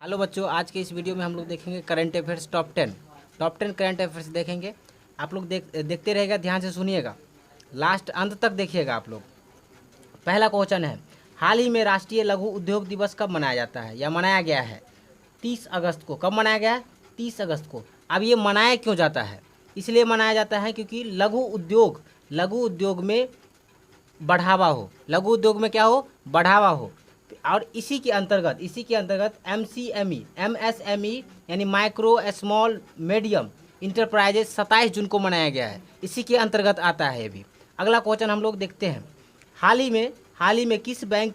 Hello बच्चों, आज के इस वीडियो में हम लोग देखेंगे current affairs top ten current affairs देखेंगे। आप लोग देखते रहेगा, ध्यान से सुनिएगा, लास्ट अंत तक देखिएगा आप लोग। पहला क्वेश्चन है, हाल ही में राष्ट्रीय लघु उद्योग दिवस कब मनाया जाता है या मनाया गया है? 30 अगस्त को। कब मनाया गया है? 30 अगस्त को। अब ये मनाया क्यों जाता है? इसलिए मनाया जाता है क्योंकि लघु उद्योग में बढ़ावा हो। लघु उद्योग में क्या हो? बढ़ावा हो। और इसी के अंतर्गत MSME यानी माइक्रो स्मॉल मीडियम इंटरप्राइजेज 27 जून को मनाया गया है। इसी के अंतर्गत आता है ये भी। अगला क्वेश्चन हम लोग देखते हैं, हाल ही में किस बैंक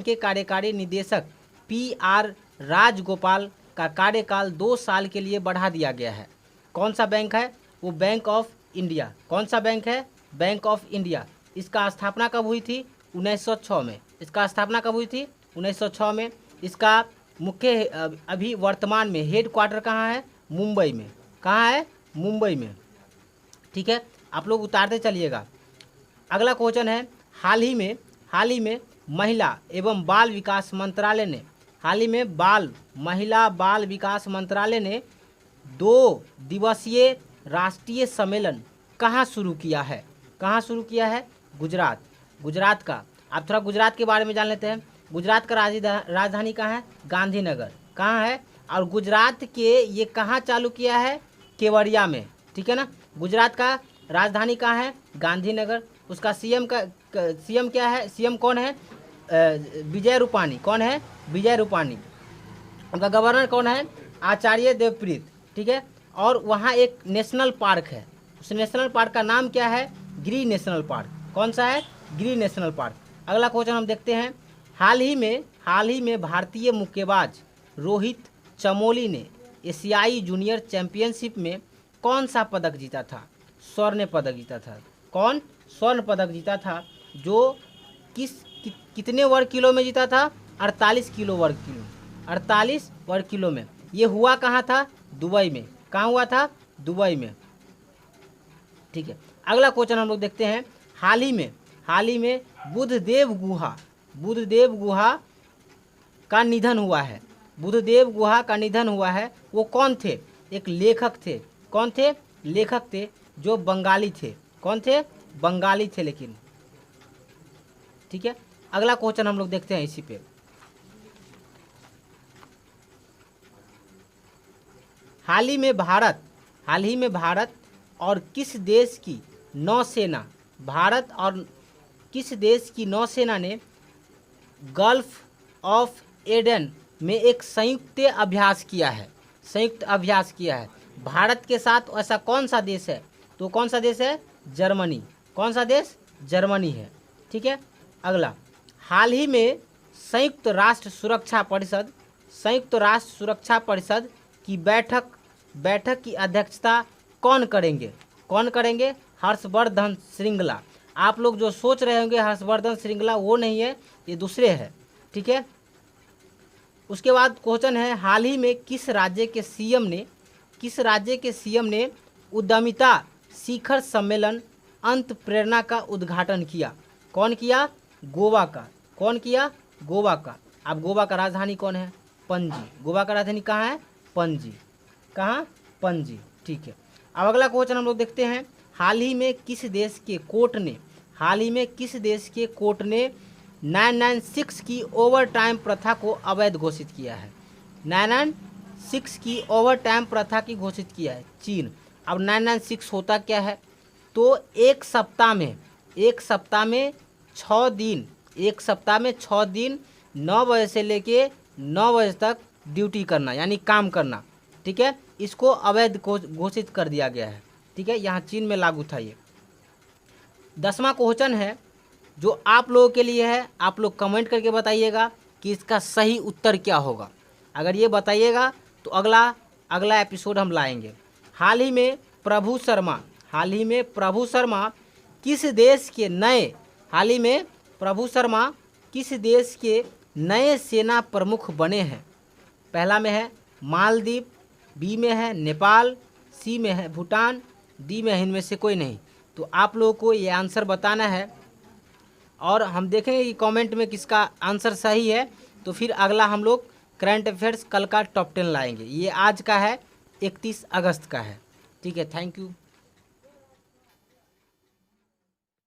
के कार्यकारी निदेशक PR राजगोपाल का कार्यकाल 2 साल के लिए बढ़ा दिया गया है? कौन सा बैंक है? वो बैंक ऑफ इंडिया। कौन सा बैंक है? Bank of India. इसका स्थापना कब हुई थी? 1906 में। इसका स्थापना कब हुई थी? 1906 में। इसका मुख्य अभी वर्तमान में हेड क्वार्टर कहाँ है? मुंबई में। कहाँ है? मुंबई में। ठीक है, आप लोग उतारते चलिएगा। अगला क्वेश्चन है, हाल ही में महिला एवं बाल विकास मंत्रालय ने महिला बाल विकास मंत्रालय ने 2 दिवसीय राष्ट्रीय सम्मेलन कहाँ शुरू किया है? कहाँ शुरू किया है? गुजरात का। आप थोड़ा गुजरात के बारे में जान लेते हैं। गुजरात का राजधानी कहाँ है? गांधीनगर। कहाँ है? और गुजरात के ये कहाँ चालू किया है? केवड़िया में। ठीक है ना। गुजरात का राजधानी कहाँ है? गांधीनगर। उसका सीएम क्या है? सीएम कौन है? विजय रूपाणी। कौन है? विजय रूपाणी। उनका गवर्नर कौन है? आचार्य देवप्रीत। ठीक है। और वहाँ एक नेशनल पार्क है। उस नेशनल पार्क का नाम क्या है? गिरी नेशनल पार्क। कौन सा है? गिरी नेशनल पार्क। अगला क्वेश्चन हम देखते हैं, हाल ही में भारतीय मुक्केबाज रोहित चमोली ने एशियाई जूनियर चैंपियनशिप में कौन सा पदक जीता था? स्वर्ण पदक जीता था। कौन? स्वर्ण पदक जीता था। जो कितने वर्ग किलो में जीता था? 48 वर्ग किलो में। ये हुआ कहाँ था? दुबई में। कहाँ हुआ था? दुबई में। ठीक है। अगला क्वेश्चन हम लोग देखते हैं, हाल ही में बुद्धदेव गुहा का निधन हुआ है। बुद्धदेव गुहा का निधन हुआ है। वो कौन थे? एक लेखक थे। कौन थे? लेखक थे जो बंगाली थे। कौन थे? बंगाली थे लेकिन। ठीक है। अगला क्वेश्चन हम लोग देखते हैं इसी पे, हाल ही में भारत और किस देश की नौसेना ने गल्फ ऑफ एडन में एक संयुक्त अभ्यास किया है? भारत के साथ ऐसा कौन सा देश है? तो कौन सा देश है? जर्मनी। कौन सा देश? जर्मनी है। ठीक है। अगला, हाल ही में संयुक्त राष्ट्र सुरक्षा परिषद की बैठक की अध्यक्षता कौन करेंगे? हर्षवर्धन श्रृंगला। आप लोग जो सोच रहे होंगे हर्षवर्धन श्रृंगला, वो नहीं है, ये दूसरे हैं। ठीक है। उसके बाद क्वेश्चन है, हाल ही में किस राज्य के सीएम ने उद्यमिता शिखर सम्मेलन अंत प्रेरणा का उद्घाटन किया? कौन किया? गोवा का। कौन किया? गोवा का। अब गोवा का राजधानी कौन है? पणजी। गोवा का राजधानी कहाँ है? पणजी। कहाँ? पणजी। ठीक है। अब अगला क्वेश्चन हम लोग देखते हैं, हाल ही में किस देश के कोर्ट ने 996 की ओवर टाइम प्रथा को अवैध घोषित किया है? 996 की ओवर टाइम प्रथा की घोषित किया है चीन। अब 996 होता क्या है? तो एक सप्ताह में 6 दिन 9 बजे से लेके 9 बजे तक ड्यूटी करना, यानी काम करना। ठीक है। इसको अवैध घोषित कर दिया गया है। ठीक है। यहाँ चीन में लागू था ये। 10वां क्वेश्चन है जो आप लोगों के लिए है, आप लोग कमेंट करके बताइएगा कि इसका सही उत्तर क्या होगा। अगर ये बताइएगा तो अगला एपिसोड हम लाएंगे। हाल ही में प्रभु शर्मा किस देश के नए सेना प्रमुख बने हैं? पहला में है मालदीव, बी में है नेपाल, सी में है भूटान, डी में है इनमें से कोई नहीं। तो आप लोगों को ये आंसर बताना है और हम देखेंगे कि कमेंट में किसका आंसर सही है। तो फिर अगला हम लोग करंट अफेयर्स कल का टॉप 10 लाएंगे। ये आज का है, 31 अगस्त का है। ठीक है, थैंक यू।